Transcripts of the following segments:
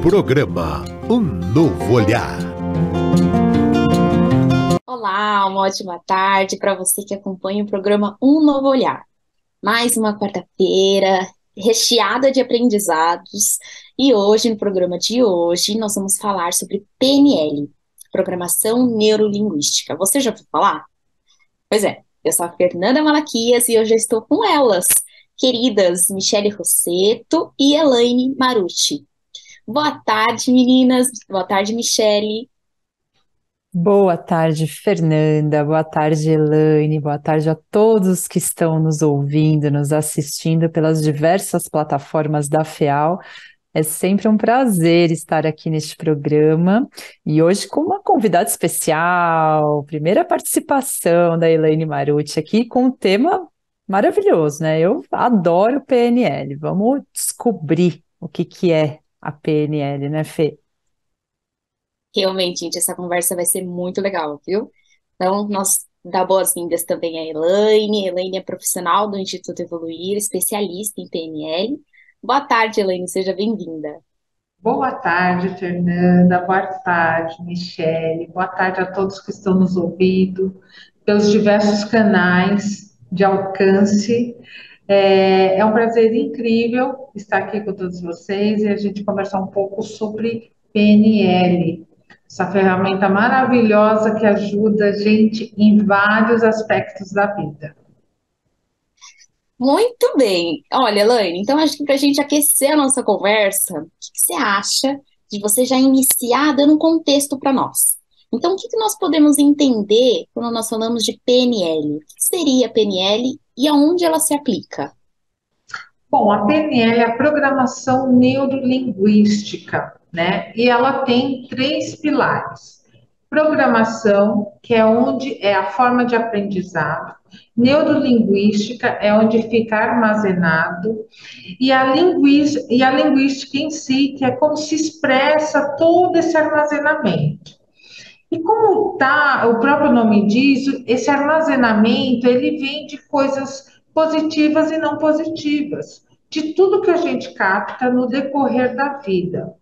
Programa Um Novo Olhar. Olá, uma ótima tarde para você que acompanha o programa Um Novo Olhar. Mais uma quarta-feira recheada de aprendizados e hoje, no programa de hoje, nós vamos falar sobre PNL, Programação Neurolinguística. Você já ouviu falar? Pois é, eu sou a Fernanda Malaquias e hoje eu estou com elas, queridas Michele Rosseto e Elaine Marucci. Boa tarde, meninas. Boa tarde, Michele. Boa tarde, Fernanda. Boa tarde, Elaine. Boa tarde a todos que estão nos ouvindo, nos assistindo pelas diversas plataformas da FEAL. É sempre um prazer estar aqui neste programa e hoje com uma convidada especial, primeira participação da Elaine Marucci aqui com um tema maravilhoso, né? Eu adoro PNL. Vamos descobrir o que é a PNL, né, Fê? Realmente, gente, essa conversa vai ser muito legal, viu? Então, nós dá boas-vindas também à Elaine. Elaine é profissional do Instituto Evoluir, especialista em PNL. Boa tarde, Elaine, seja bem-vinda. Boa tarde, Fernanda. Boa tarde, Michele. Boa tarde a todos que estão nos ouvindo pelos diversos canais de alcance. É um prazer incrível estar aqui com todos vocês e a gente conversar um pouco sobre PNL, essa ferramenta maravilhosa que ajuda a gente em vários aspectos da vida. Muito bem. Olha, Elaine, então acho que para a gente aquecer a nossa conversa, o que você acha de você já iniciar dando um contexto para nós? Então, o que nós podemos entender quando nós falamos de PNL? O que seria PNL e aonde ela se aplica? Bom, a PNL é a programação neurolinguística, né? E ela tem três pilares. Programação, que é onde é a forma de aprendizado. Neurolinguística é onde fica armazenado. E a linguística em si, que é como se expressa todo esse armazenamento. E como tá, o próprio nome diz, esse armazenamento, ele vem de coisas positivas e não positivas, de tudo que a gente capta no decorrer da vida.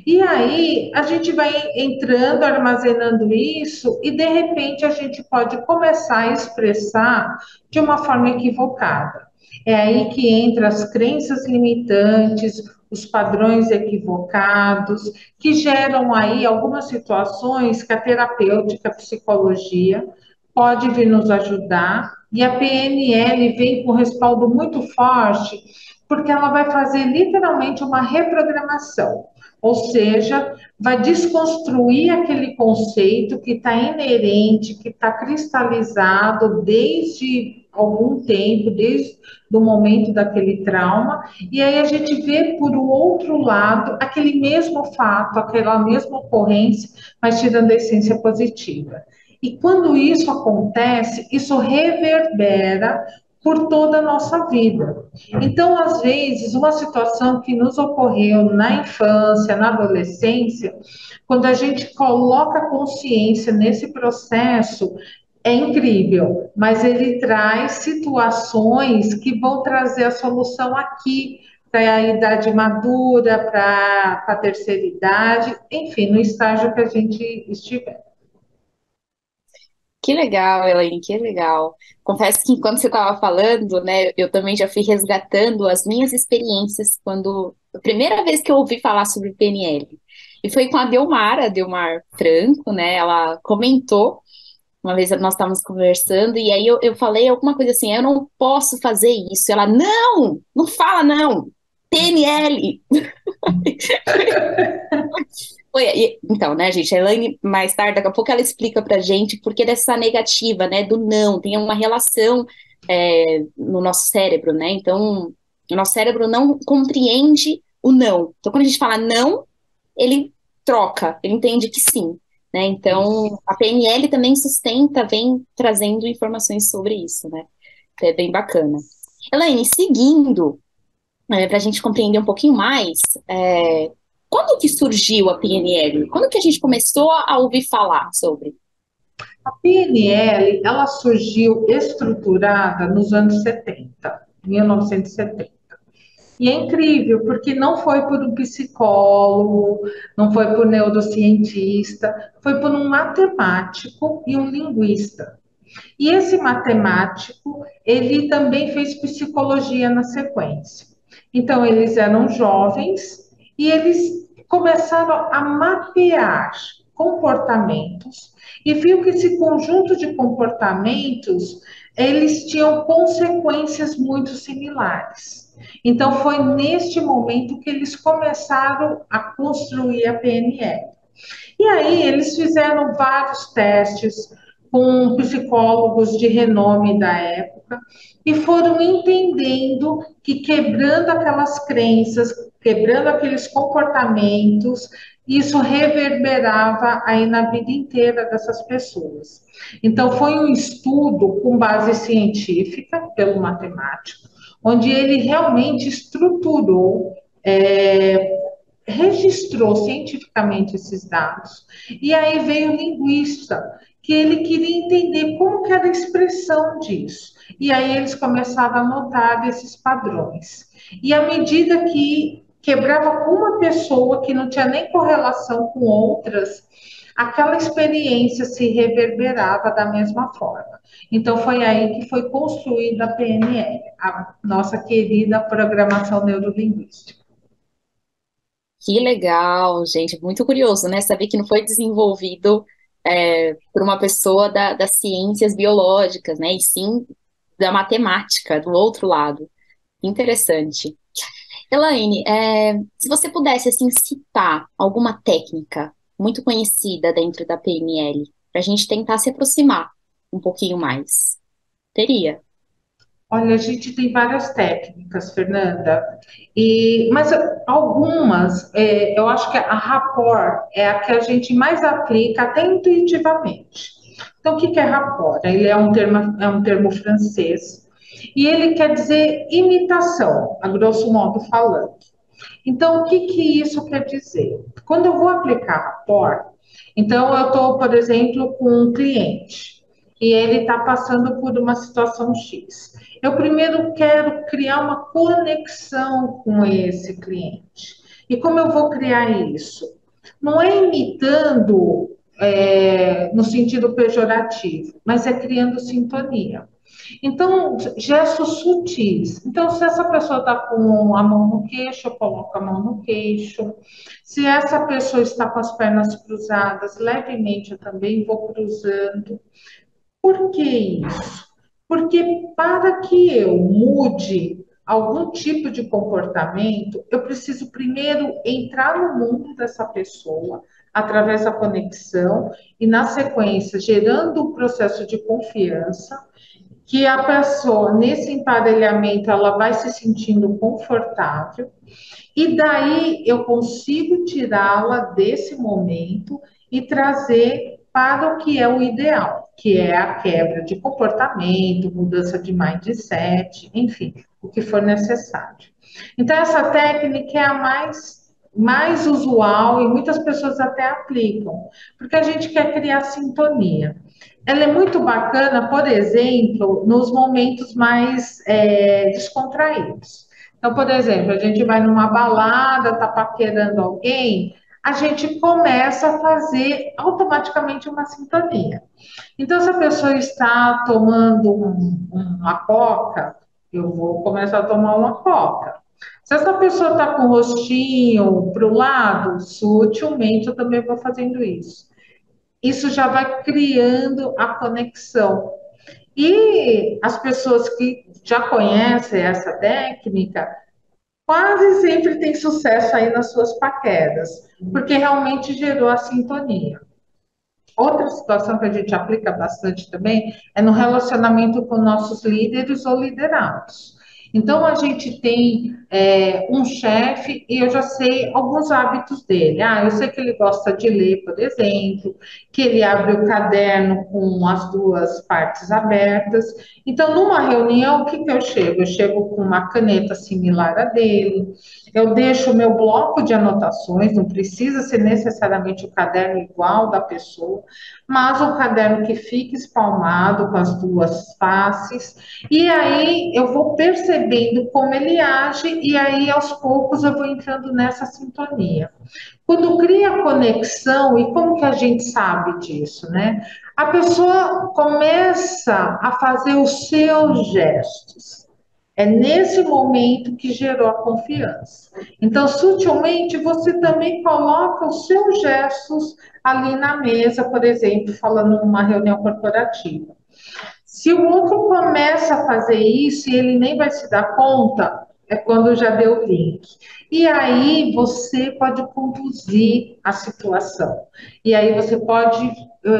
E aí a gente vai entrando, armazenando isso, e de repente a gente pode começar a expressar de uma forma equivocada. É aí que entra as crenças limitantes, os padrões equivocados, que geram aí algumas situações que a terapêutica, a psicologia pode vir nos ajudar, e a PNL vem com respaldo muito forte, porque ela vai fazer literalmente uma reprogramação, ou seja, vai desconstruir aquele conceito que está inerente, que está cristalizado desde algum tempo, desde o momento daquele trauma, e aí a gente vê por o outro lado aquele mesmo fato, aquela mesma ocorrência, mas tirando a essência positiva. E quando isso acontece, isso reverbera por toda a nossa vida. Então, às vezes, uma situação que nos ocorreu na infância, na adolescência, quando a gente coloca consciência nesse processo, é incrível, mas ele traz situações que vão trazer a solução aqui, para a idade madura, para a terceira idade, enfim, no estágio que a gente estiver. Que legal, Elaine, que legal. Confesso que enquanto você estava falando, né, eu também já fui resgatando as minhas experiências quando a primeira vez que eu ouvi falar sobre PNL. E foi com a Delmar Franco, né? Ela comentou, uma vez nós estávamos conversando, e aí eu falei alguma coisa assim, eu não posso fazer isso. Ela, não, não fala não, PNL. Então, né, gente, a Elaine, mais tarde, daqui a pouco ela explica pra gente por que dessa negativa, né, do não, tem uma relação no nosso cérebro, né, então, o nosso cérebro não compreende o não. Então, quando a gente fala não, ele troca, ele entende que sim, né, então, a PNL também sustenta, vem trazendo informações sobre isso, né, é bem bacana. Elaine, seguindo, para a gente compreender um pouquinho mais, é, quando que surgiu a PNL? Quando que a gente começou a ouvir falar sobre? A PNL, ela surgiu estruturada nos anos 70, 1970. E é incrível, porque não foi por um psicólogo, não foi por neurocientista, foi por um matemático e um linguista. E esse matemático, ele também fez psicologia na sequência. Então, eles eram jovens e eles começaram a mapear comportamentos e viu que esse conjunto de comportamentos, eles tinham consequências muito similares. Então, foi neste momento que eles começaram a construir a PNL. E aí eles fizeram vários testes com psicólogos de renome da época e foram entendendo que quebrando aquelas crenças, quebrando aqueles comportamentos, isso reverberava aí na vida inteira dessas pessoas. Então foi um estudo com base científica pelo matemático, onde ele realmente estruturou registrou cientificamente esses dados, e aí veio o linguista, que ele queria entender como que era a expressão disso. E aí eles começaram a notar esses padrões. E à medida que quebrava com uma pessoa que não tinha nem correlação com outras, aquela experiência se reverberava da mesma forma. Então foi aí que foi construída a PNL, a nossa querida programação neurolinguística. Que legal, gente, muito curioso, né? Saber que não foi desenvolvido por uma pessoa das ciências biológicas, né? E sim da matemática, do outro lado. Interessante. Elaine, se você pudesse, assim, citar alguma técnica muito conhecida dentro da PNL, para a gente tentar se aproximar um pouquinho mais, teria? Olha, a gente tem várias técnicas, Fernanda, mas algumas, eu acho que a rapport é a que a gente mais aplica, até intuitivamente. Então, o que é rapport? Ele é um termo francês, e ele quer dizer imitação, a grosso modo falando. Então, o que isso quer dizer? Quando eu vou aplicar rapport, então eu estou, por exemplo, com um cliente e ele está passando por uma situação X. Eu primeiro quero criar uma conexão com esse cliente. E como eu vou criar isso? Não é imitando no sentido pejorativo, mas é criando sintonia. Então, gestos sutis. Então, se essa pessoa está com a mão no queixo, eu coloco a mão no queixo. Se essa pessoa está com as pernas cruzadas, levemente eu também vou cruzando. Por que isso? Porque para que eu mude algum tipo de comportamento, eu preciso primeiro entrar no mundo dessa pessoa através da conexão e, na sequência, gerando um processo de confiança que a pessoa, nesse emparelhamento, ela vai se sentindo confortável, e daí eu consigo tirá-la desse momento e trazer para o que é o ideal, que é a quebra de comportamento, mudança de mindset, enfim, o que for necessário. Então, essa técnica é a mais usual e muitas pessoas até aplicam, porque a gente quer criar sintonia. Ela é muito bacana, por exemplo, nos momentos mais descontraídos. Então, por exemplo, a gente vai numa balada, tá paquerando alguém, a gente começa a fazer automaticamente uma sintonia. Então, se a pessoa está tomando uma coca, eu vou começar a tomar uma coca. Se essa pessoa está com o rostinho para o lado, sutilmente eu também vou fazendo isso. Isso já vai criando a conexão. E as pessoas que já conhecem essa técnica, quase sempre têm sucesso aí nas suas paqueras, porque realmente gerou a sintonia. Outra situação que a gente aplica bastante também é no relacionamento com nossos líderes ou liderados. Então, a gente tem um chefe e eu já sei alguns hábitos dele. Eu sei que ele gosta de ler, por exemplo, que ele abre o caderno com as duas partes abertas. Então, numa reunião, o que eu chego? Eu chego com uma caneta similar à dele, eu deixo o meu bloco de anotações, não precisa ser necessariamente o caderno igual da pessoa, mas um caderno que fique espalmado com as duas faces, e aí eu vou perceber percebendo como ele age, e aí aos poucos eu vou entrando nessa sintonia. Quando cria conexão, e como que a gente sabe disso, né? A pessoa começa a fazer os seus gestos. É nesse momento que gerou a confiança. Então, sutilmente, você também coloca os seus gestos ali na mesa, por exemplo, falando numa reunião corporativa. Se o outro começa a fazer isso e ele nem vai se dar conta, é quando já deu o link. E aí você pode conduzir a situação. E aí você pode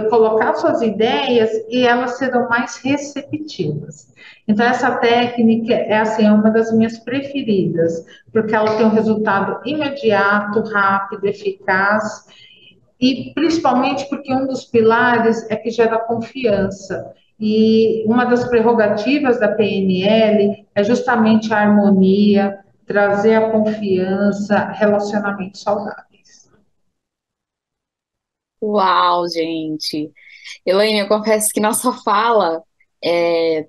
colocar suas ideias e elas serão mais receptivas. Então, essa técnica é assim, é uma das minhas preferidas, porque ela tem um resultado imediato, rápido, eficaz, e principalmente porque um dos pilares é que gera confiança. E uma das prerrogativas da PNL é justamente a harmonia, trazer a confiança, relacionamentos saudáveis. Uau, gente! Elaine, eu confesso que na sua fala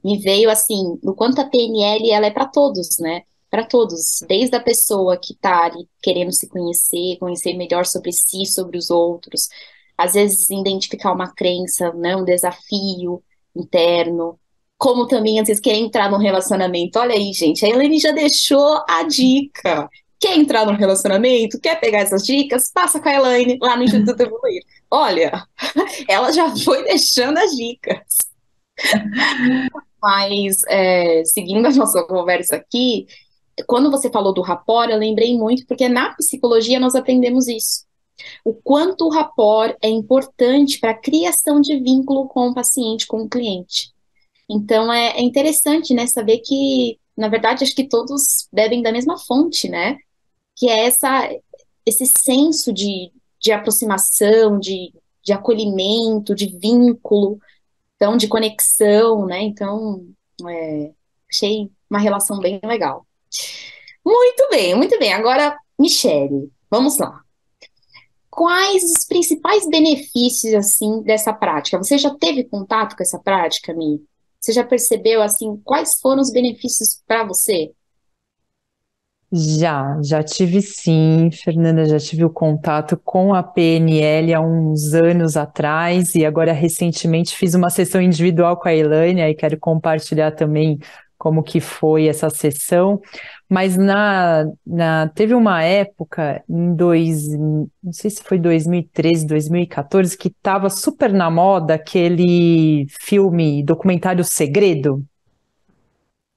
me veio assim, no quanto a PNL ela é para todos, né? Para todos, desde a pessoa que está ali querendo se conhecer, conhecer melhor sobre si, sobre os outros, às vezes identificar uma crença, né, um desafio interno, como também às vezes querer entrar num relacionamento. Olha aí, gente, a Elaine já deixou a dica. Quer entrar num relacionamento? Quer pegar essas dicas? Passa com a Elaine lá no Instituto Evoluir. Olha, ela já foi deixando as dicas. Mas, seguindo a nossa conversa aqui, quando você falou do rapport, eu lembrei muito, porque na psicologia nós aprendemos isso. O quanto o rapport é importante para a criação de vínculo com o paciente, com o cliente. Então, é interessante, né, saber que, na verdade, acho que todos bebem da mesma fonte, né? Que é esse senso de aproximação, de acolhimento, de vínculo, então, de conexão, né? Então, achei uma relação bem legal. Muito bem, muito bem. Agora, Michele, vamos lá. Quais os principais benefícios, assim, dessa prática? Você já teve contato com essa prática, Mi? Você já percebeu, assim, quais foram os benefícios para você? Já tive sim, Fernanda, já tive o contato com a PNL há uns anos atrás e agora recentemente fiz uma sessão individual com a Elaine, aí quero compartilhar também como que foi essa sessão, mas teve uma época não sei se foi 2013, 2014, que estava super na moda aquele filme, documentário Segredo.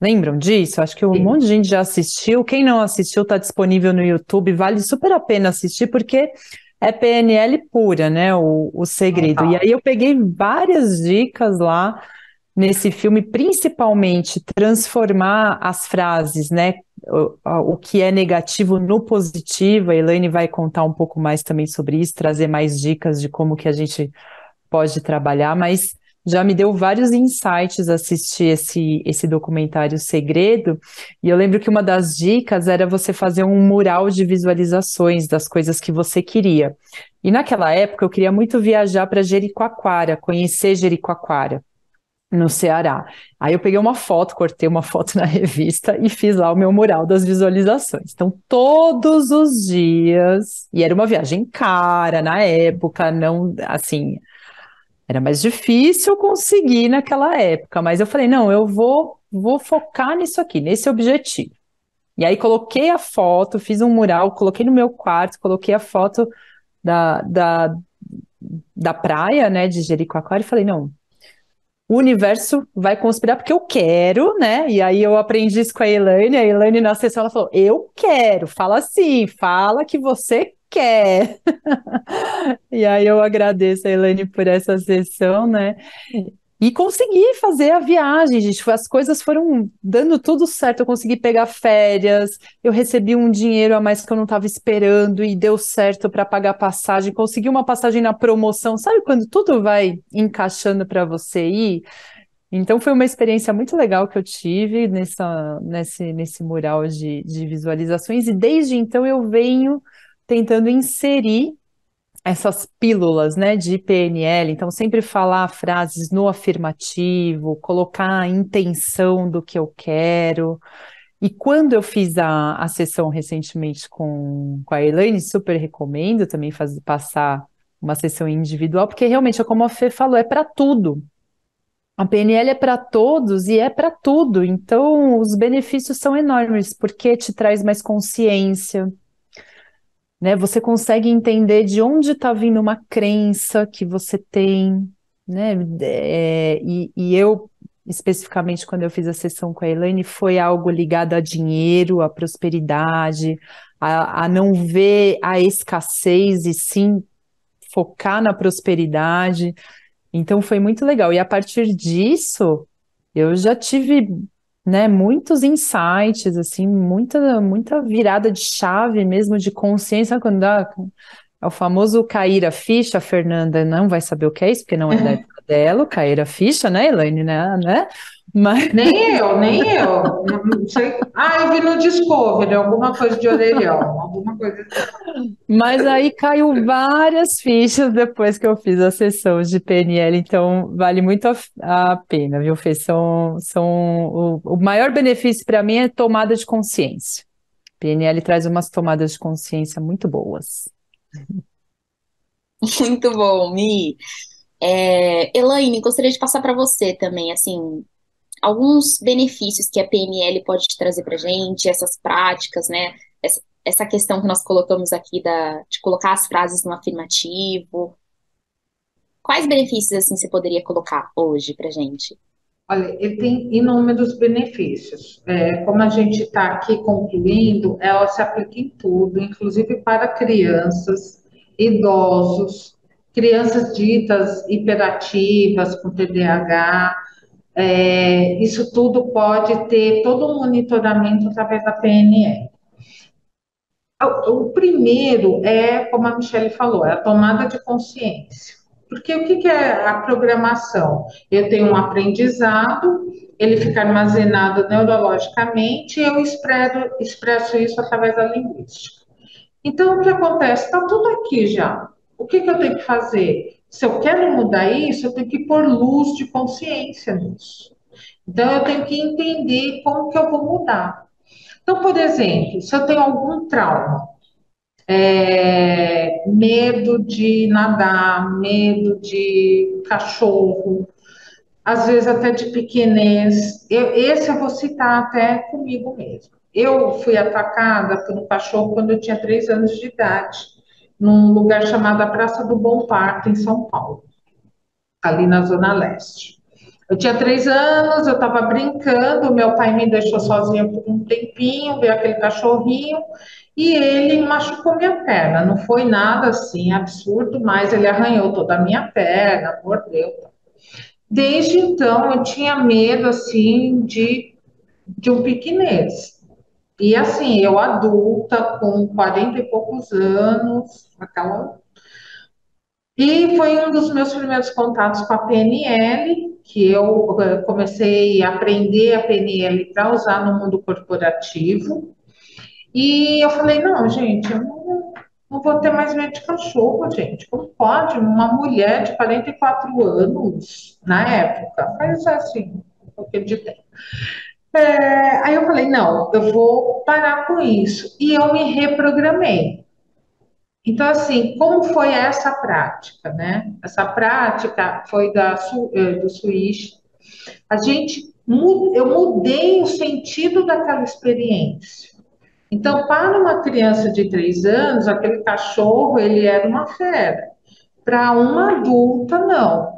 Lembram disso? Acho que um monte de gente já assistiu. Quem não assistiu, está disponível no YouTube. Vale super a pena assistir, porque é PNL pura, né? O segredo. E aí eu peguei várias dicas lá nesse filme, principalmente transformar as frases, né? O que é negativo no positivo. A Elaine vai contar um pouco mais também sobre isso, trazer mais dicas de como que a gente pode trabalhar, mas já me deu vários insights assistir esse documentário Segredo, e eu lembro que uma das dicas era você fazer um mural de visualizações das coisas que você queria. E naquela época eu queria muito viajar para Jericoacoara, conhecer Jericoacoara, no Ceará. Aí eu peguei uma foto, cortei uma foto na revista e fiz lá o meu mural das visualizações. Então, todos os dias, e era uma viagem cara na época, não, assim, era mais difícil conseguir naquela época, mas eu falei, não, eu vou focar nisso aqui, nesse objetivo. E aí coloquei a foto, fiz um mural, coloquei no meu quarto, coloquei a foto da praia, né, de Jericoacoara e falei, não, o universo vai conspirar porque eu quero, né? E aí eu aprendi isso com a Elaine na sessão, ela falou, eu quero, fala assim, fala que você quer. E aí eu agradeço a Elaine por essa sessão, né? E consegui fazer a viagem, gente. As coisas foram dando tudo certo. Eu consegui pegar férias, eu recebi um dinheiro a mais que eu não estava esperando e deu certo para pagar a passagem. Consegui uma passagem na promoção. Sabe quando tudo vai encaixando para você ir? Então foi uma experiência muito legal que eu tive nesse mural de visualizações. E desde então eu venho tentando inserir essas pílulas, né, de PNL, então sempre falar frases no afirmativo, colocar a intenção do que eu quero, E quando eu fiz a sessão recentemente com a Elaine, super recomendo também passar uma sessão individual, porque realmente, é como a Fê falou, é para tudo. A PNL é para todos e é para tudo. Então, os benefícios são enormes, porque te traz mais consciência, né? Você consegue entender de onde está vindo uma crença que você tem, né? E eu, especificamente, quando eu fiz a sessão com a Elaine, foi algo ligado a dinheiro, a prosperidade, a não ver a escassez e sim focar na prosperidade. Então foi muito legal. E a partir disso, eu já tive, né, muitos insights, assim, muita virada de chave mesmo de consciência. Sabe quando dá é o famoso cair a ficha, a Fernanda não vai saber o que é isso, porque não é da época dela, o cair a ficha, né, Elaine, né? Mas, Nem eu. Não sei. Ah, eu vi no Discovery, alguma coisa de orelhão, alguma coisa assim. mas aí caiu várias fichas depois que eu fiz a sessão de PNL, então vale muito a pena, viu, Fê? O maior benefício para mim é tomada de consciência. PNL traz umas tomadas de consciência muito boas. Muito bom, Mi. Elaine, gostaria de passar para você também, assim, alguns benefícios que a PNL pode te trazer para gente, essas práticas, né? Essa questão que nós colocamos aqui de colocar as frases no afirmativo. Quais benefícios, assim, você poderia colocar hoje para gente? Olha, ele tem inúmeros benefícios. Como a gente está aqui concluindo, ela se aplica em tudo, inclusive para crianças, idosos, crianças ditas hiperativas com TDAH. Isso tudo pode ter todo um monitoramento através da PNL. O primeiro é, como a Michelle falou, é a tomada de consciência. Porque o que é a programação? Eu tenho um aprendizado, ele fica armazenado neurologicamente e eu expresso isso através da linguística. Então, o que acontece? Está tudo aqui já. O que eu tenho que fazer? Se eu quero mudar isso, eu tenho que pôr luz de consciência nisso. Então, eu tenho que entender como que eu vou mudar. Então, por exemplo, se eu tenho algum trauma, medo de nadar, medo de cachorro, às vezes até de pequenez. Esse eu vou citar até comigo mesmo. Eu fui atacada por um cachorro quando eu tinha 3 anos de idade, num lugar chamado Praça do Bom Parto, em São Paulo, ali na Zona Leste. Eu tinha 3 anos, eu estava brincando, meu pai me deixou sozinha por um tempinho, veio aquele cachorrinho e ele machucou minha perna. Não foi nada assim absurdo, mas ele arranhou toda a minha perna, mordeu. Desde então eu tinha medo assim de um piquinês. E assim, eu adulta, com 40 e poucos anos, aquela. E foi um dos meus primeiros contatos com a PNL, que eu comecei a aprender a PNL para usar no mundo corporativo. E eu falei, não, gente, eu não vou ter mais medo de cachorro, gente. Como pode? Uma mulher de 44 anos, na época, faz assim, um pouquinho de tempo. Aí eu falei, não, eu vou parar com isso. E eu me reprogramei. Então, assim, como foi essa prática, né? Essa prática foi do Switch. Eu mudei o sentido daquela experiência. Então, para uma criança de 3 anos, aquele cachorro, ele era uma fera. Para uma adulta, não.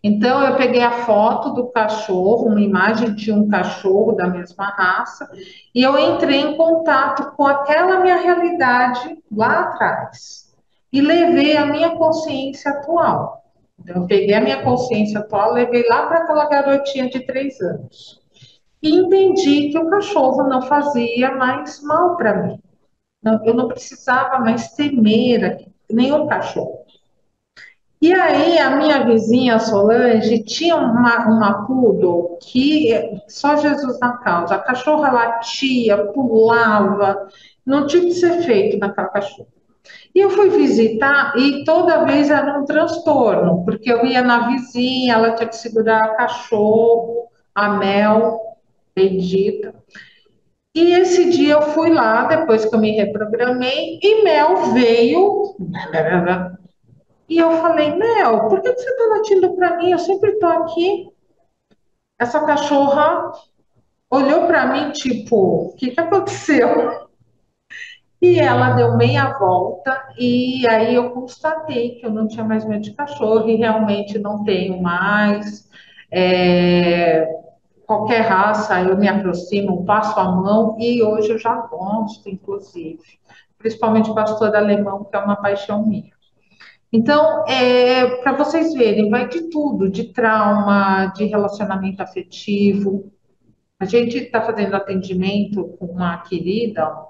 Então, eu peguei a foto do cachorro, uma imagem de um cachorro da mesma raça, e eu entrei em contato com aquela minha realidade lá atrás. E levei a minha consciência atual. Então, eu peguei a minha consciência atual, levei lá para aquela garotinha de 3 anos. E entendi que o cachorro não fazia mais mal para mim. Eu não precisava mais temer nenhum cachorro. E aí, a minha vizinha Solange tinha uma poodle que só Jesus na causa. A cachorra latia, pulava, não tinha que ser feito naquela cachorra. E eu fui visitar e toda vez era um transtorno, porque eu ia na vizinha, ela tinha que segurar o cachorro, a Mel, bendita. E esse dia eu fui lá, depois que eu me reprogramei, e Mel veio. E eu falei, Mel, por que você está latindo para mim? Eu sempre estou aqui. Essa cachorra olhou para mim, tipo, o que que aconteceu? E ela deu meia volta, e aí eu constatei que eu não tinha mais medo de cachorro, e realmente não tenho mais. É, qualquer raça eu me aproximo, passo a mão, e hoje eu já gosto, inclusive. Principalmente pastor alemão, que é uma paixão minha. Então, para vocês verem, vai de tudo, de trauma, de relacionamento afetivo. A gente está fazendo atendimento com uma querida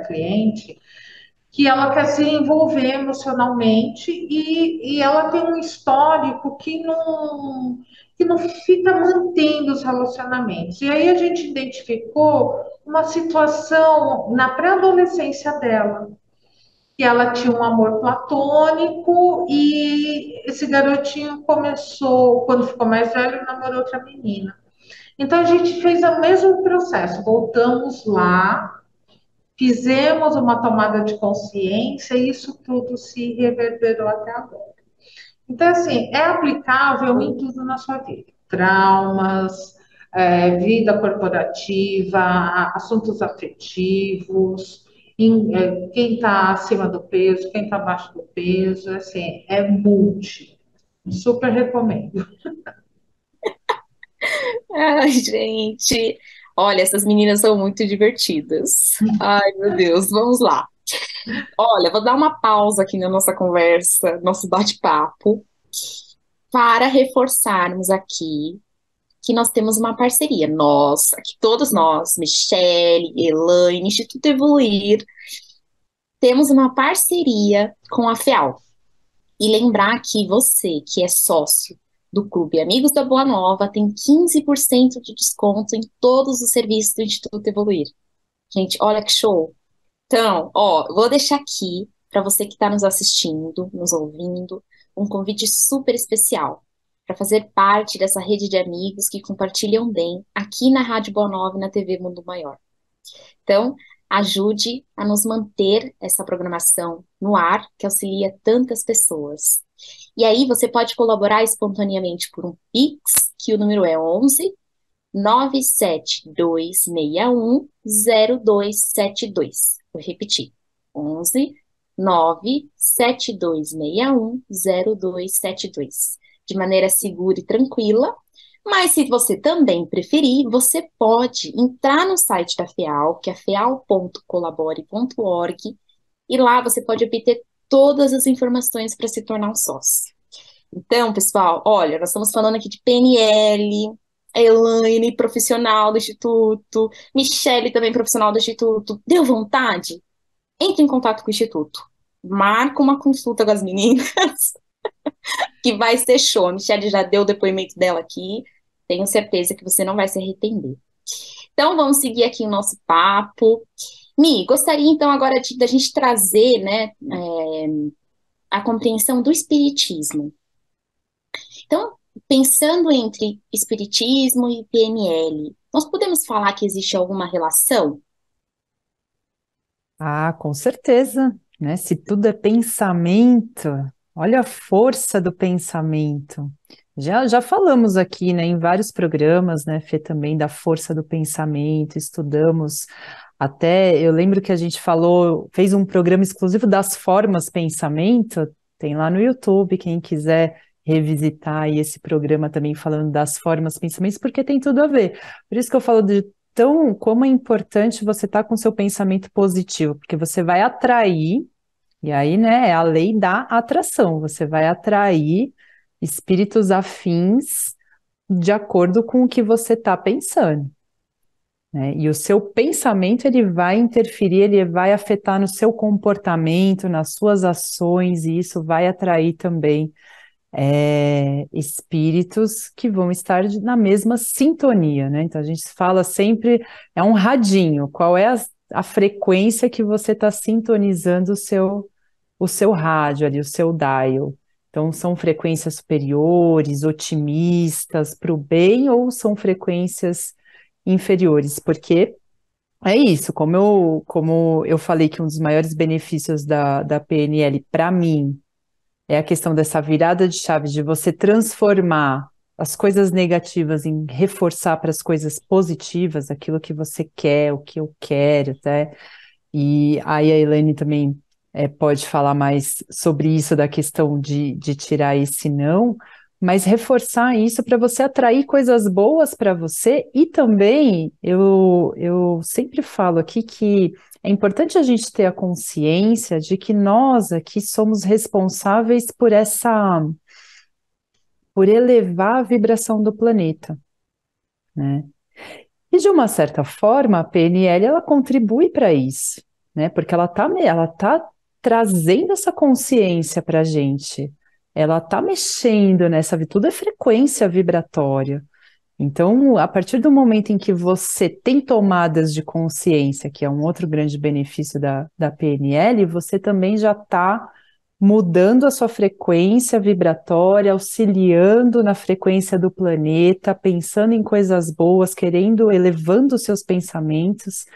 cliente, que ela quer se envolver emocionalmente e ela tem um histórico que não fica mantendo os relacionamentos. E aí a gente identificou uma situação na pré-adolescência dela, que ela tinha um amor platônico e esse garotinho começou, quando ficou mais velho, namorou outra menina. Então a gente fez o mesmo processo, voltamos lá, fizemos uma tomada de consciência e isso tudo se reverberou até agora. Então, assim, é aplicável em tudo na sua vida. Traumas, vida corporativa, assuntos afetivos, quem está acima do peso, quem está abaixo do peso, assim, é multi. Super recomendo. Ai, gente. Olha, essas meninas são muito divertidas. Ai, meu Deus, vamos lá. Olha, vou dar uma pausa aqui na nossa conversa, nosso bate-papo, para reforçarmos aqui que nós temos uma parceria. Nós, aqui todos nós, Michele, Elaine, Instituto Evoluir, temos uma parceria com a FEAL. E lembrar que você, que é sócio do Clube Amigos da Boa Nova, tem 15% de desconto em todos os serviços do Instituto Evoluir. Gente, olha que show! Então, ó, vou deixar aqui para você que está nos assistindo, nos ouvindo, um convite super especial para fazer parte dessa rede de amigos que compartilham bem aqui na Rádio Boa Nova e na TV Mundo Maior. Então, ajude a nos manter essa programação no ar, que auxilia tantas pessoas. E aí você pode colaborar espontaneamente por um Pix, que o número é 11 97261 0272. Vou repetir. 11 97261 0272. De maneira segura e tranquila. Mas se você também preferir, você pode entrar no site da FEAL, que é feal.colabore.org, e lá você pode obter todas as informações para se tornar um sócio. Então, pessoal, olha, nós estamos falando aqui de PNL, a Elaine, profissional do Instituto, Michele, também profissional do Instituto. Deu vontade? Entre em contato com o Instituto. Marca uma consulta com as meninas, que vai ser show. A Michele já deu o depoimento dela aqui. Tenho certeza que você não vai se arrepender. Então, vamos seguir aqui o nosso papo. Mi, gostaria então agora da gente trazer, né, a compreensão do espiritismo. Então, pensando entre espiritismo e PNL, nós podemos falar que existe alguma relação? Ah, com certeza, né? Se tudo é pensamento, olha a força do pensamento. Já falamos aqui, né, em vários programas, né, Fê, também da força do pensamento, estudamos até, eu lembro que a gente falou, fez um programa exclusivo das formas pensamento, tem lá no YouTube, quem quiser revisitar aí esse programa também falando das formas pensamentos, porque tem tudo a ver. Por isso que eu falo de tão, como é importante você estar com seu pensamento positivo, porque você vai atrair, e aí, né, é a lei da atração, você vai atrair espíritos afins de acordo com o que você está pensando, né? E o seu pensamento, ele vai interferir, ele vai afetar no seu comportamento, nas suas ações, e isso vai atrair também espíritos que vão estar na mesma sintonia, né? Então a gente fala sempre, é um radinho, qual é a frequência que você está sintonizando o seu rádio ali, o seu dial. Então são frequências superiores, otimistas, para o bem, ou são frequências inferiores, porque É isso, como eu falei que um dos maiores benefícios da PNL para mim é a questão dessa virada de chave de você transformar as coisas negativas em reforçar para as coisas positivas, aquilo que você quer, o que eu quero, até. E aí a Elaine também pode falar mais sobre isso, da questão de tirar esse não, mas reforçar isso para você atrair coisas boas para você. E também eu sempre falo aqui que é importante a gente ter a consciência de que nós aqui somos responsáveis por elevar a vibração do planeta, né? E de uma certa forma, a PNL ela contribui para isso, né? Porque ela tá trazendo essa consciência para a gente. Ela está mexendo tudo é frequência vibratória. Então, a partir do momento em que você tem tomadas de consciência, que é um outro grande benefício da PNL, você também já está mudando a sua frequência vibratória, auxiliando na frequência do planeta, pensando em coisas boas, elevando os seus pensamentos.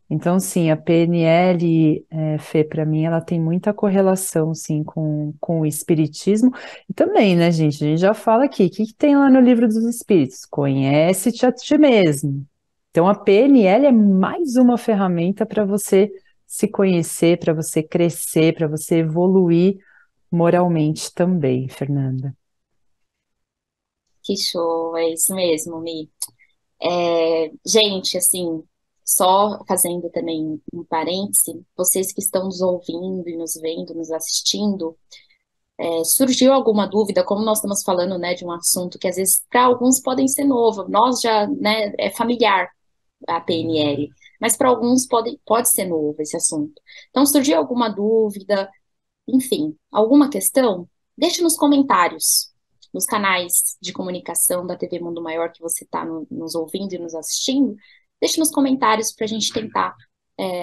Então, sim, a PNL, Fê, para mim, ela tem muita correlação, sim, com o espiritismo. E também, né, gente, a gente já fala aqui, o que tem lá no Livro dos Espíritos? Conhece-te a ti mesmo. Então, a PNL é mais uma ferramenta para você se conhecer, para você crescer, para você evoluir moralmente também, Fernanda. Que show, é isso mesmo, Mi. Gente, assim, só fazendo também um parêntese, vocês que estão nos ouvindo e nos vendo, nos assistindo, surgiu alguma dúvida, como nós estamos falando, né, de um assunto que às vezes para alguns podem ser novo, nós já, né, é familiar a PNL, mas para alguns pode ser novo esse assunto. Então, surgiu alguma dúvida, enfim, alguma questão? Deixe nos comentários, nos canais de comunicação da TV Mundo Maior que você está nos ouvindo e nos assistindo. Deixe nos comentários para a gente tentar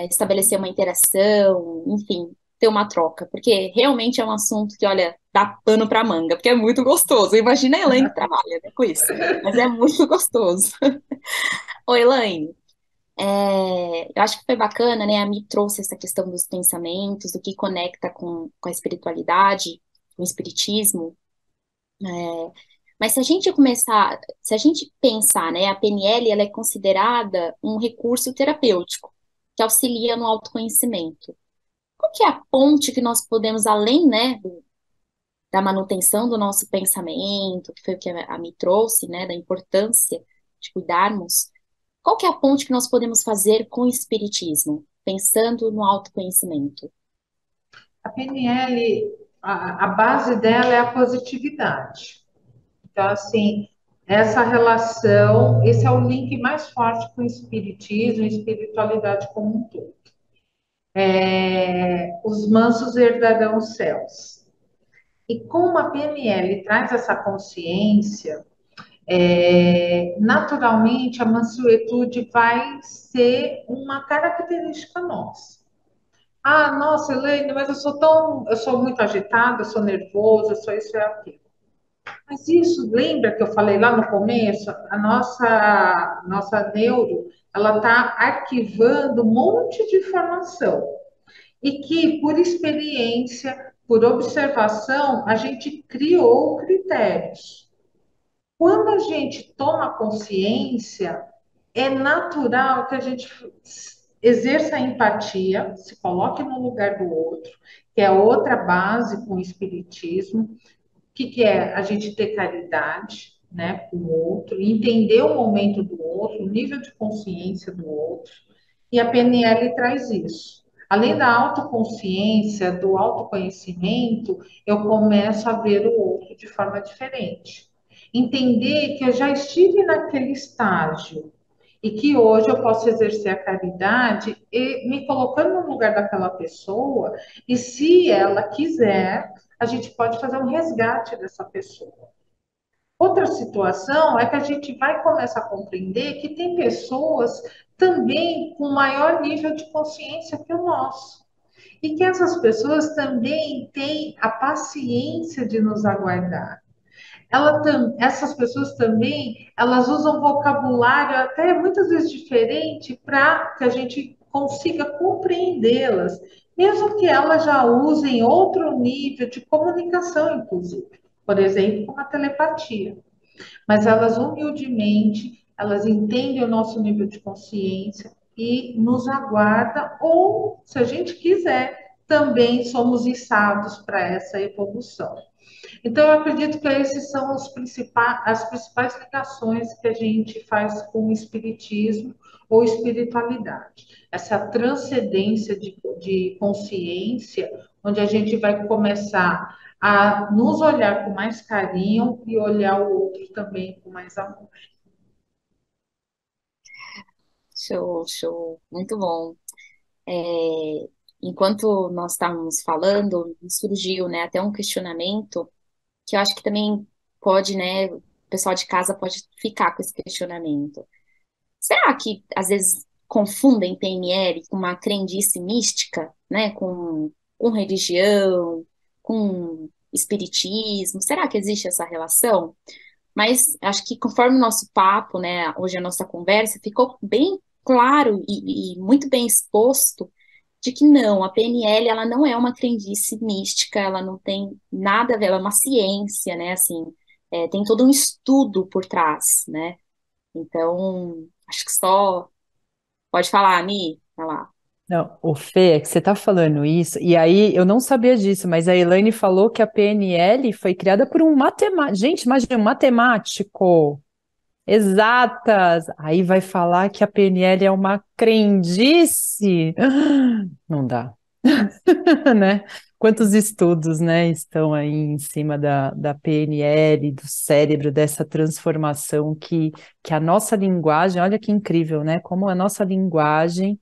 estabelecer uma interação, enfim, ter uma troca, porque realmente é um assunto que, olha, dá pano para manga, porque é muito gostoso. Imagina a Elaine que trabalha, né, com isso, mas é muito gostoso. Oi, Elaine. Eu acho que foi bacana, né? A Mi trouxe essa questão dos pensamentos, do que conecta com a espiritualidade, com o espiritismo. Mas se a gente pensar, né, a PNL, ela é considerada um recurso terapêutico que auxilia no autoconhecimento. Qual que é a ponte que nós podemos, além, né, da manutenção do nosso pensamento, que foi o que a Mi trouxe, né, da importância de cuidarmos, qual que é a ponte que nós podemos fazer com o espiritismo, pensando no autoconhecimento? A PNL, a base dela é a positividade. Então, assim, essa relação, esse é o link mais forte com o espiritismo e espiritualidade como um todo. Os mansos herdarão os céus. E como a PNL traz essa consciência, naturalmente a mansuetude vai ser uma característica nossa. Ah, nossa, Elaine, mas eu sou muito agitada, eu sou nervosa, eu sou isso e aquilo. Mas isso, lembra que eu falei lá no começo? A nossa neuro, ela está arquivando um monte de informação. E que, por experiência, por observação, a gente criou critérios. Quando a gente toma consciência, é natural que a gente exerça a empatia, se coloque no lugar do outro, que é outra base com o espiritismo. O que é a gente ter caridade, né, com o outro, entender o momento do outro, o nível de consciência do outro. E a PNL traz isso. Além da autoconsciência, do autoconhecimento, eu começo a ver o outro de forma diferente. Entender que eu já estive naquele estágio e que hoje eu posso exercer a caridade e me colocando no lugar daquela pessoa, e se ela quiser, a gente pode fazer um resgate dessa pessoa. Outra situação é que a gente vai começar a compreender que tem pessoas também com maior nível de consciência que o nosso. E que essas pessoas também têm a paciência de nos aguardar. essas pessoas também, elas usam vocabulário até muitas vezes diferente para que a gente consiga compreendê-las, mesmo que elas já usem outro nível de comunicação, inclusive, por exemplo, como a telepatia. Mas elas humildemente, elas entendem o nosso nível de consciência e nos aguarda, ou, se a gente quiser, também somos içados para essa evolução. Então, eu acredito que esses são as principais ligações que a gente faz com o espiritismo ou espiritualidade. Essa transcendência de consciência, onde a gente vai começar a nos olhar com mais carinho e olhar o outro também com mais amor. Show, show, muito bom. É, enquanto nós estávamos falando, me surgiu, né, até um questionamento que eu acho que também pode, né, o pessoal de casa pode ficar com esse questionamento. Será que às vezes confundem PNL com uma crendice mística, né, com religião, com espiritismo? Será que existe essa relação? Mas acho que conforme o nosso papo, né, hoje a nossa conversa, ficou bem claro e muito bem exposto de que não, a PNL ela não é uma crendice mística, ela não tem nada a ver, ela é uma ciência, né, assim, tem todo um estudo por trás, né, então, acho que só, pode falar, Mi, vai lá. Não, o Fê, é que você está falando isso, e aí eu não sabia disso, mas a Elaine falou que a PNL foi criada por um matemático. Gente, imagina, um matemático. Exatas. Aí vai falar que a PNL é uma crendice. Não dá, né? Quantos estudos, né, estão aí em cima da PNL, do cérebro, dessa transformação que a nossa linguagem, olha que incrível, né? Como a nossa linguagem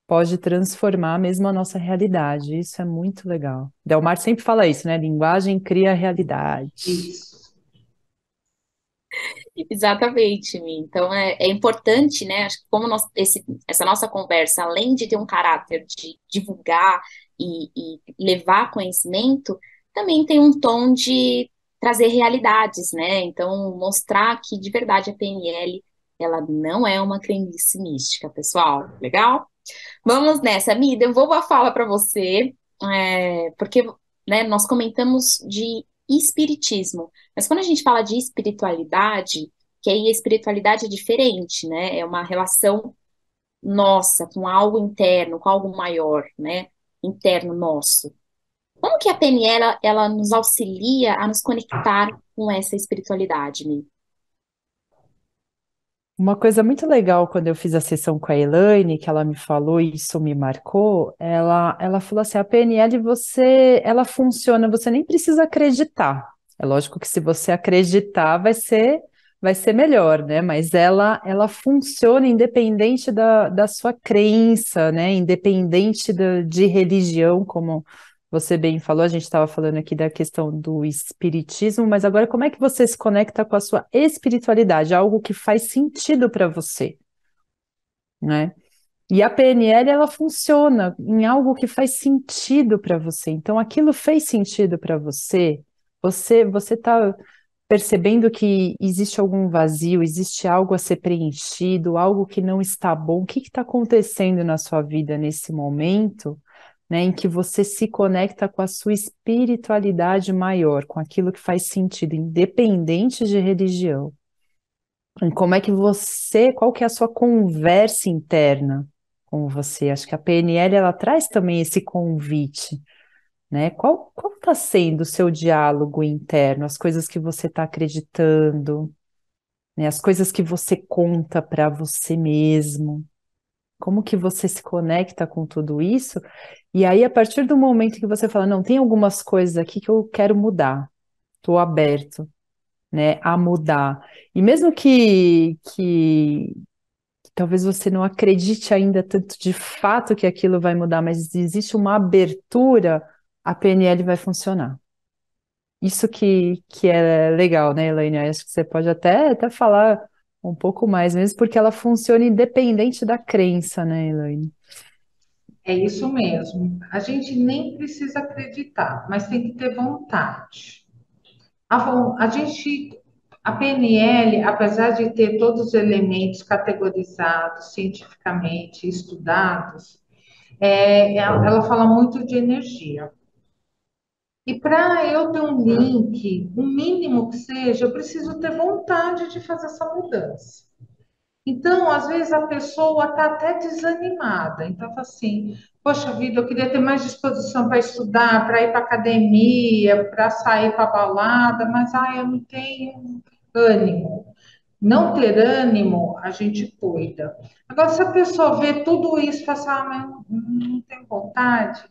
pode transformar mesmo a nossa realidade. Isso é muito legal. Delmar sempre fala isso, né? Linguagem cria realidade. Isso. Exatamente, Mi. Então, é importante, né, acho que como essa nossa conversa, além de ter um caráter de divulgar e levar conhecimento, também tem um tom de trazer realidades, né, então mostrar que, de verdade, a PNL, ela não é uma crendice mística, pessoal, legal? Vamos nessa, Mi, devolvo a fala para você, porque, né, nós comentamos de espiritismo, mas quando a gente fala de espiritualidade, que aí a espiritualidade é diferente, né, é uma relação nossa com algo interno, com algo maior, né, interno nosso. Como que a PNL, ela nos auxilia a nos conectar com essa espiritualidade, Mi? Uma coisa muito legal quando eu fiz a sessão com a Elaine, que ela me falou e isso me marcou, ela falou assim, a PNL ela funciona, você nem precisa acreditar. É lógico que se você acreditar vai ser melhor, né? Mas ela funciona independente da sua crença, né? Independente de religião, como você bem falou, a gente estava falando aqui da questão do espiritismo, mas agora como é que você se conecta com a sua espiritualidade? Algo que faz sentido para você, né? E a PNL, ela funciona em algo que faz sentido para você. Então, aquilo fez sentido para você, você está percebendo que existe algum vazio, existe algo a ser preenchido, algo que não está bom. O que está acontecendo na sua vida nesse momento? Né, em que você se conecta com a sua espiritualidade maior, com aquilo que faz sentido, independente de religião. E como é que qual que é a sua conversa interna com você? Acho que a PNL, ela traz também esse convite, né? Qual está sendo o seu diálogo interno, as coisas que você está acreditando, né? As coisas que você conta para você mesmo. Como que você se conecta com tudo isso? E aí, a partir do momento que você fala, não, tem algumas coisas aqui que eu quero mudar, estou aberto, né, a mudar. E mesmo que talvez você não acredite ainda tanto de fato que aquilo vai mudar, mas existe uma abertura, a PNL vai funcionar. Isso que é legal, né, Elaine? Acho que você pode até falar um pouco mais, mesmo porque ela funciona independente da crença, né, Elaine? É isso mesmo. A gente nem precisa acreditar, mas tem que ter vontade. A gente, a PNL, apesar de ter todos os elementos categorizados cientificamente, estudados, ela fala muito de energia. E para eu ter um link, o mínimo que seja, eu preciso ter vontade de fazer essa mudança. Então, às vezes a pessoa está até desanimada. Então, fala assim, poxa vida, eu queria ter mais disposição para estudar, para ir para academia, para sair para balada, mas eu não tenho ânimo. Não ter ânimo, a gente cuida. Agora, se a pessoa vê tudo isso e fala assim, mas não tenho vontade,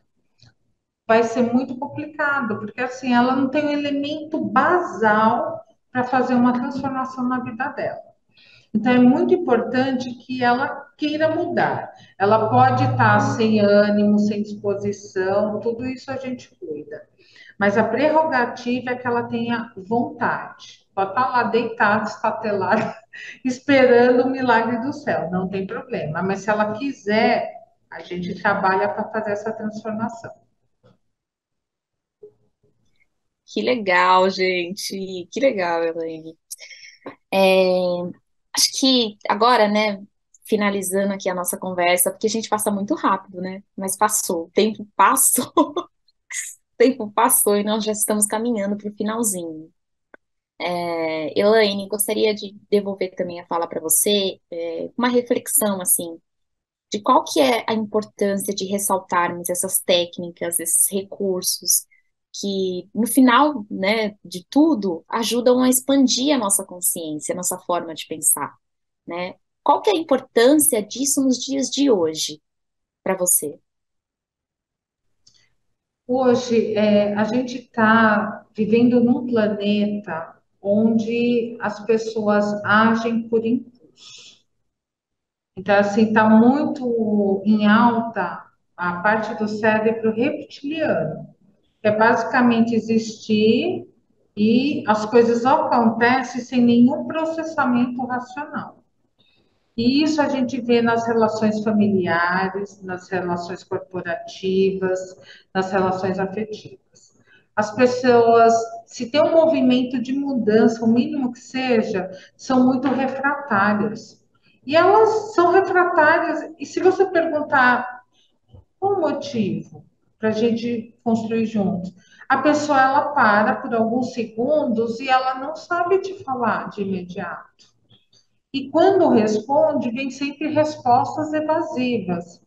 vai ser muito complicado, porque assim, ela não tem um elemento basal para fazer uma transformação na vida dela. Então, é muito importante que ela queira mudar. Ela pode estar sem ânimo, sem disposição, tudo isso a gente cuida. Mas a prerrogativa é que ela tenha vontade. Pode estar lá deitada, estatelada, esperando o milagre do céu, não tem problema. Mas se ela quiser, a gente trabalha para fazer essa transformação. Que legal, gente. Que legal, Elaine. É, acho que agora, né, finalizando aqui a nossa conversa, porque a gente passa muito rápido, né? Mas passou, o tempo passou, o tempo passou e nós já estamos caminhando para o finalzinho. Elaine, gostaria de devolver também a fala para você, uma reflexão, assim, de qual que é a importância de ressaltarmos essas técnicas, esses recursos, que no final, né, de tudo, ajudam a expandir a nossa consciência, a nossa forma de pensar, né? Qual que é a importância disso nos dias de hoje, para você? Hoje, a gente está vivendo num planeta onde as pessoas agem por impulso. Então, assim, está muito em alta a parte do cérebro reptiliano, que é basicamente existir e as coisas acontecem sem nenhum processamento racional. E isso a gente vê nas relações familiares, nas relações corporativas, nas relações afetivas. As pessoas, se tem um movimento de mudança, o mínimo que seja, são muito refratárias. E elas são refratárias, e se você perguntar qual o motivo para a gente construir juntos, a pessoa ela para por alguns segundos e ela não sabe te falar de imediato. E quando responde, vem sempre respostas evasivas.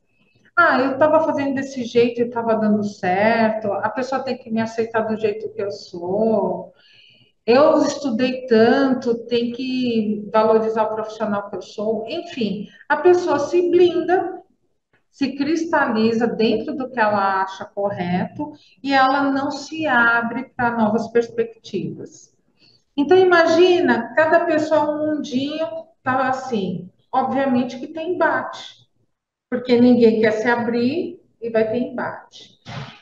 Eu estava fazendo desse jeito e estava dando certo, a pessoa tem que me aceitar do jeito que eu sou. Eu estudei tanto, tem que valorizar o profissional que eu sou. Enfim, a pessoa se blinda, se cristaliza dentro do que ela acha correto e ela não se abre para novas perspectivas. Então, imagina, cada pessoa é um mundinho, tá assim. Obviamente que tem embate, porque ninguém quer se abrir e vai ter embate.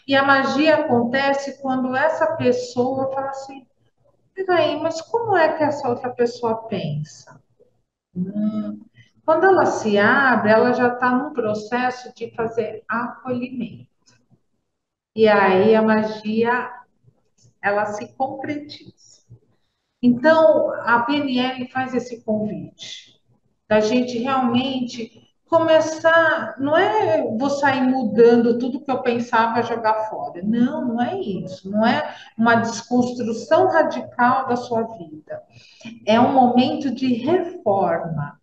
E a magia acontece quando essa pessoa fala assim: peraí, mas como é que essa outra pessoa pensa? Quando ela se abre, ela já está num processo de fazer acolhimento. E aí a magia, ela se concretiza. Então, a PNL faz esse convite, da gente realmente começar, não é vou sair mudando tudo que eu pensava jogar fora. Não, não é isso. Não é uma desconstrução radical da sua vida. É um momento de reforma,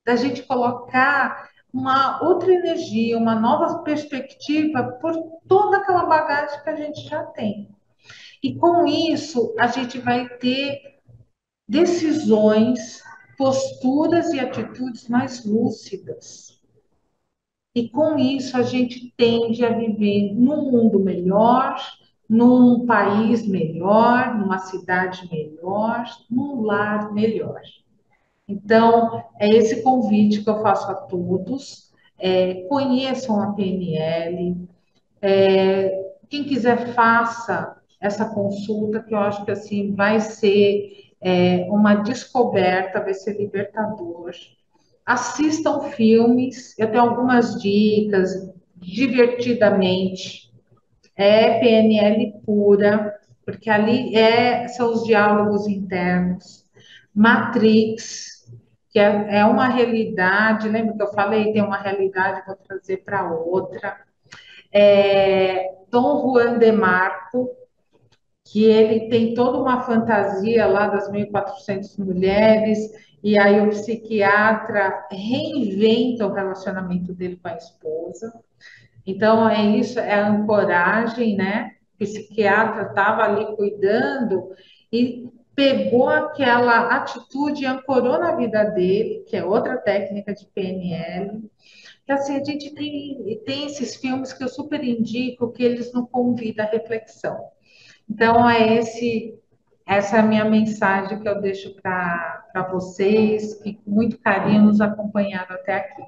da gente colocar uma outra energia, uma nova perspectiva por toda aquela bagagem que a gente já tem. E com isso, a gente vai ter decisões, posturas e atitudes mais lúcidas. E com isso a gente tende a viver num mundo melhor, num país melhor, numa cidade melhor, num lar melhor. Então, é esse convite que eu faço a todos. Conheçam a PNL. Quem quiser, faça essa consulta, que eu acho que assim vai ser uma descoberta, vai ser libertador. Assistam filmes, eu tenho algumas dicas, divertidamente. É PNL pura. porque ali são os diálogos internos. Matrix, que é uma realidade, lembra que eu falei, tem uma realidade, vou trazer para outra. Dom Juan de Marco, que ele tem toda uma fantasia lá das 1.400 mulheres, e aí o psiquiatra reinventa o relacionamento dele com a esposa. Então, é isso, é a ancoragem, né? O psiquiatra estava ali cuidando e pegou aquela atitude e ancorou na vida dele, que é outra técnica de PNL. Que assim, a gente tem esses filmes que eu super indico, que eles não convidam à reflexão. Então, essa é a minha mensagem que eu deixo para vocês, que com muito carinho nos acompanharam até aqui.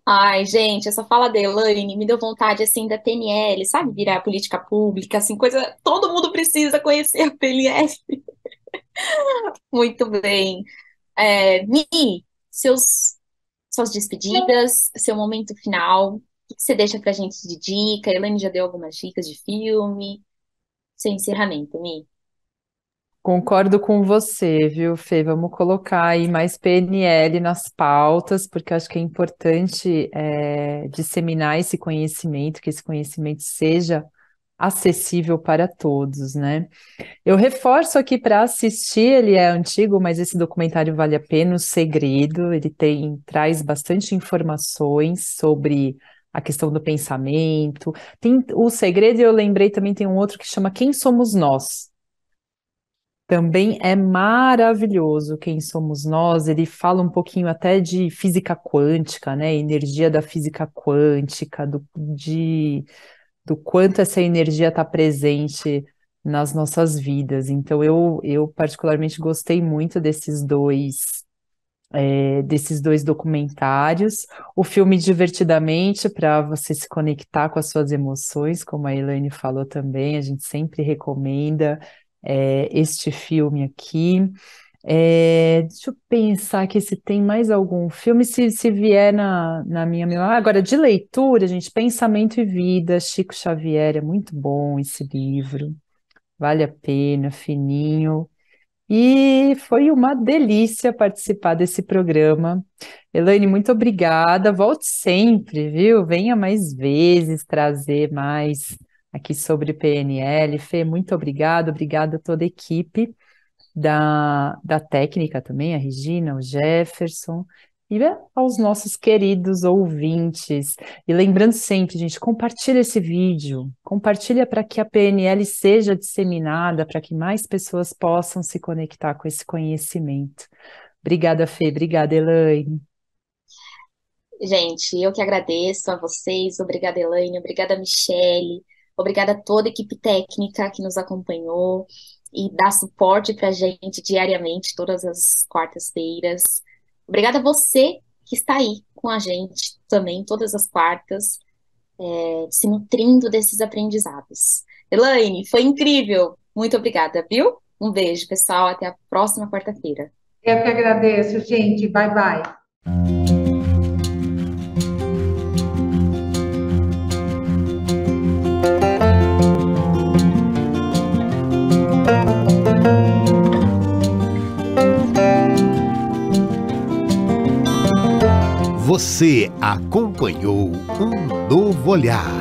Ai, gente, essa fala da Elaine me deu vontade, assim, da PNL, sabe? Virar política pública, assim, coisa... Todo mundo precisa conhecer a PNL. Muito bem. Mi, suas despedidas, seu momento final, o que você deixa pra gente de dica? A Elaine já deu algumas dicas de filme. Seu encerramento, Mi. Concordo com você, viu, Fê? Vamos colocar aí mais PNL nas pautas, porque eu acho que é importante disseminar esse conhecimento, que esse conhecimento seja acessível para todos, né? Eu reforço aqui para assistir, ele é antigo, mas esse documentário vale a pena, O Segredo, ele traz bastante informações sobre a questão do pensamento. Tem O Segredo, e eu lembrei também, tem um outro que chama Quem Somos Nós? Também é maravilhoso Quem Somos Nós, ele fala um pouquinho até de física quântica, né? Energia da física quântica, do quanto essa energia está presente nas nossas vidas. Então, eu particularmente gostei muito desses dois documentários. O filme Divertidamente, para você se conectar com as suas emoções, como a Elaine falou também, a gente sempre recomenda este filme aqui. Deixa eu pensar aqui se tem mais algum filme, se vier na minha memória. Agora, de leitura, gente, Pensamento e Vida, Chico Xavier, é muito bom esse livro, vale a pena, fininho. E foi uma delícia participar desse programa. Elaine, muito obrigada. Volte sempre, viu? Venha mais vezes trazer mais aqui sobre PNL. Fê, muito obrigada. Obrigada a toda a equipe da técnica também, a Regina, o Jefferson, e aos nossos queridos ouvintes. E lembrando sempre, gente, compartilha esse vídeo, compartilha para que a PNL seja disseminada, para que mais pessoas possam se conectar com esse conhecimento. Obrigada, Fê, obrigada, Elaine. Gente, eu que agradeço a vocês, obrigada, Elaine, obrigada, Michele, obrigada a toda a equipe técnica que nos acompanhou e dá suporte para a gente diariamente, todas as quartas-feiras. Obrigada a você que está aí com a gente também, todas as quartas, se nutrindo desses aprendizados. Elaine, foi incrível. Muito obrigada, viu? Um beijo, pessoal. Até a próxima quarta-feira. Eu que agradeço, gente. Bye, bye. Você acompanhou Um Novo Olhar.